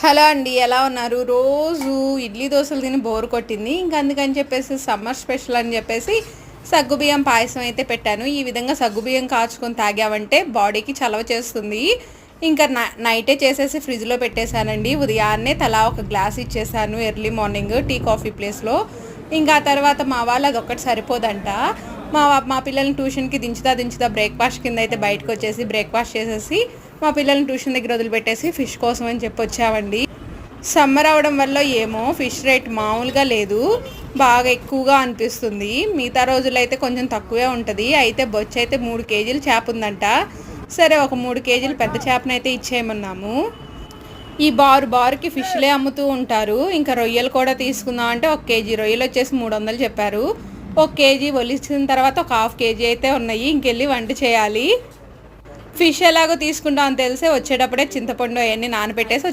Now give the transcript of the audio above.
Hello అండి, ఎలా ఉన్నారు? రోజు ఇడ్లీ దోశలు తిని బోర్ కొట్టింది. ఇంక అందుకని చెప్పేసి సమ్మర్ స్పెషల్ అని చెప్పేసి సగ్గుబియ్యం పాయసం అయితే పెట్టాను. ఈ విధంగా సగ్గుబియ్యం కాచుకొని తాగామంటే బాడీకి చలవ చేస్తుంది. ఇంకా నైటే చేసేసి ఫ్రిడ్జ్లో పెట్టేశానండి. ఉదయాన్నే తలా ఒక గ్లాస్ ఇచ్చేసాను ఎర్లీ మార్నింగ్ టీ కాఫీ ప్లేస్లో. ఇంకా ఆ తర్వాత మా వాళ్ళు అదొక్కటి సరిపోదంట. మా పిల్లల్ని ట్యూషన్కి దించుతా బ్రేక్ఫాస్ట్ కింద అయితే బయటకు వచ్చేసి బ్రేక్ఫాస్ట్ చేసేసి మా పిల్లల్ని ట్యూషన్ దగ్గర వదిలిపెట్టేసి ఫిష్ కోసం అని చెప్పి వచ్చామండి. సమ్మర్ అవడం వల్ల ఏమో ఫిష్ రేట్ మామూలుగా లేదు, బాగా ఎక్కువగా అనిపిస్తుంది. మిగతా రోజుల్లో అయితే కొంచెం తక్కువే ఉంటుంది. అయితే బొచ్చు అయితే 3 కేజీలు చేప ఉందంట. సరే, ఒక 3 కేజీలు పెద్ద చేపనైతే ఇచ్చేయమన్నాము. ఈ బారుకి ఫిష్లే అమ్ముతూ ఉంటారు. ఇంకా రొయ్యలు కూడా తీసుకుందాం అంటే 1 కేజీ రొయ్యలు వచ్చేసి 300 చెప్పారు. 1 కేజీ ఒలిసిన తర్వాత ఒక 1/2 కేజీ అయితే ఉన్నాయి. ఇంకెళ్ళి వంట చేయాలి. ఫిష్ ఎలాగో తీసుకుంటాం అని తెలిసే వచ్చేటప్పుడే చింతపండు అవన్నీ నానబెట్టేసి